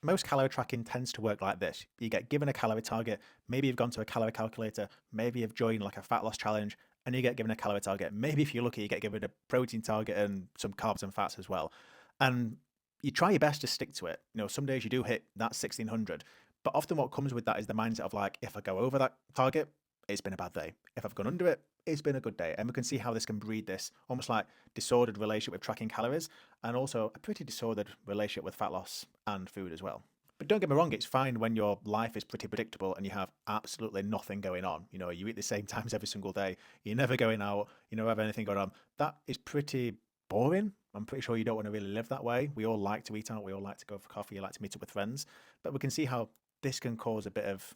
Most calorie tracking tends to work like this. You get given a calorie target, maybe you've gone to a calorie calculator, maybe you've joined like a fat loss challenge, and you get given a calorie target. Maybe if you're lucky, you get given a protein target and some carbs and fats as well. And you try your best to stick to it. Some days you do hit that 1600, but often what comes with that is the mindset of like, if I go over that target, it's been a bad day. If I've gone under it, it's been a good day. And we can see how this can breed this almost like disordered relationship with tracking calories and also a pretty disordered relationship with fat loss and food as well. But don't get me wrong, it's fine when your life is pretty predictable and you have absolutely nothing going on. You eat the same times every single day, you're never going out, you never have anything going on. That is pretty boring. I'm pretty sure you don't want to really live that way. We all like to eat out, we all like to go for coffee, you like to meet up with friends. But we can see how this can cause a bit of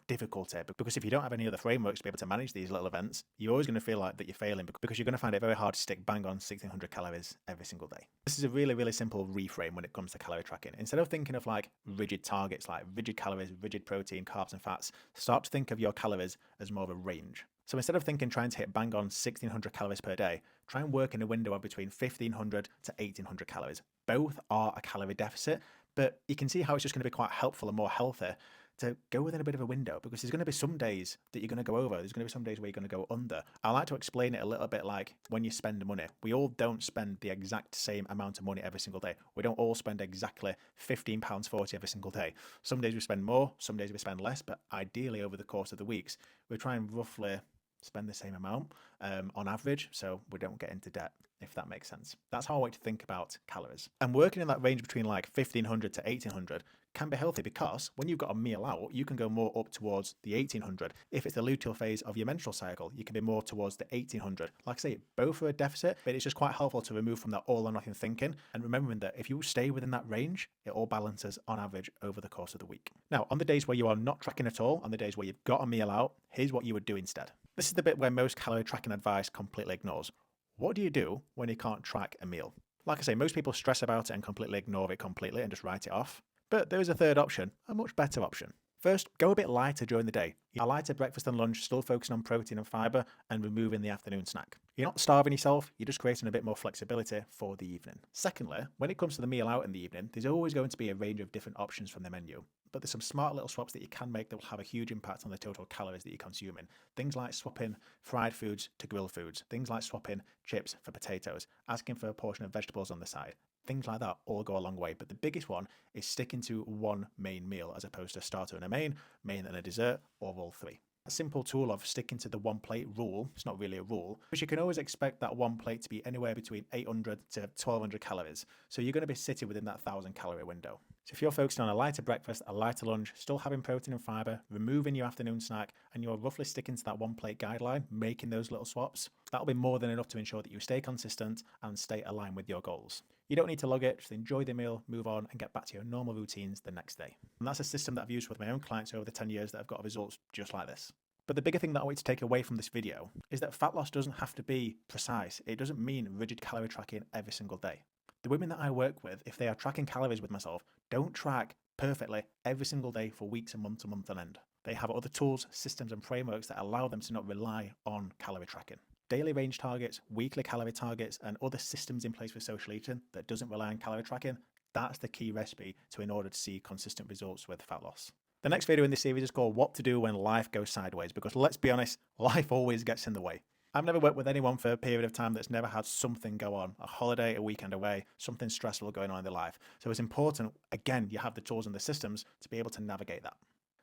difficulty, because if you don't have any other frameworks to be able to manage these little events, you're always going to feel like that you're failing because you're going to find it very hard to stick bang on 1600 calories every single day. This is a really, really simple reframe when it comes to calorie tracking. Instead of thinking of like rigid targets, like rigid calories, rigid protein, carbs and fats, start to think of your calories as more of a range. So instead of trying to hit bang on 1600 calories per day, try and work in a window of between 1500 to 1800 calories. Both are a calorie deficit, but you can see how it's just going to be quite helpful and more healthy to go within a bit of a window, because there's going to be some days that you're going to go over. There's going to be some days where you're going to go under. I like to explain it a little bit like when you spend money. We all don't spend the exact same amount of money every single day. We don't all spend exactly £15.40 every single day. Some days we spend more, some days we spend less, but ideally over the course of the weeks, we try and roughly spend the same amount on average, so we don't get into debt, if that makes sense. That's how I like to think about calories. And working in that range between like 1500 to 1800 can be healthy, because when you've got a meal out, you can go more up towards the 1800. If it's the luteal phase of your menstrual cycle, you can be more towards the 1800. Like I say, both are a deficit, but it's just quite helpful to remove from that all or nothing thinking and remembering that if you stay within that range, it all balances on average over the course of the week. Now, on the days where you are not tracking at all, on the days where you've got a meal out, here's what you would do instead. This is the bit where most calorie tracking advice completely ignores. What do you do when you can't track a meal? Like I say, most people stress about it and completely ignore it completely and just write it off. But there is a third option, a much better option. First, go a bit lighter during the day. A lighter breakfast and lunch, still focusing on protein and fiber and removing the afternoon snack. You're not starving yourself, you're just creating a bit more flexibility for the evening. Secondly, when it comes to the meal out in the evening, there's always going to be a range of different options from the menu. But there's some smart little swaps that you can make that will have a huge impact on the total calories that you're consuming. Things like swapping fried foods to grilled foods. Things like swapping chips for potatoes. Asking for a portion of vegetables on the side. Things like that all go a long way. But the biggest one is sticking to one main meal as opposed to a starter and a main and a dessert, or all three. A simple tool of sticking to the one plate rule, it's not really a rule, but you can always expect that one plate to be anywhere between 800 to 1200 calories. So you're going to be sitting within that 1000 calorie window. So if you're focusing on a lighter breakfast, a lighter lunch, still having protein and fiber, removing your afternoon snack, and you're roughly sticking to that one plate guideline, making those little swaps, that'll be more than enough to ensure that you stay consistent and stay aligned with your goals. You don't need to log it, just enjoy the meal, move on, and get back to your normal routines the next day. And that's a system that I've used with my own clients over the 10 years that have got results just like this. But the bigger thing that I want you to take away from this video is that fat loss doesn't have to be precise. It doesn't mean rigid calorie tracking every single day. The women that I work with, if they are tracking calories with myself, don't track perfectly every single day for weeks and months on end. They have other tools, systems and frameworks that allow them to not rely on calorie tracking. Daily range targets, weekly calorie targets, and other systems in place for social eating that doesn't rely on calorie tracking, that's the key recipe to in order to see consistent results with fat loss. The next video in this series is called What to Do When Life Goes Sideways, because let's be honest, life always gets in the way. I've never worked with anyone for a period of time that's never had something go on, a holiday, a weekend away, something stressful going on in their life. So it's important, again, you have the tools and the systems to be able to navigate that.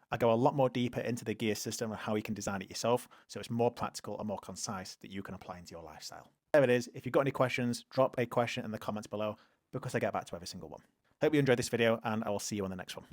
I go a lot more deeper into the gear system and how you can design it yourself, so it's more practical and more concise that you can apply into your lifestyle. There it is. If you've got any questions, drop a question in the comments below, because I get back to every single one. Hope you enjoyed this video, and I will see you on the next one.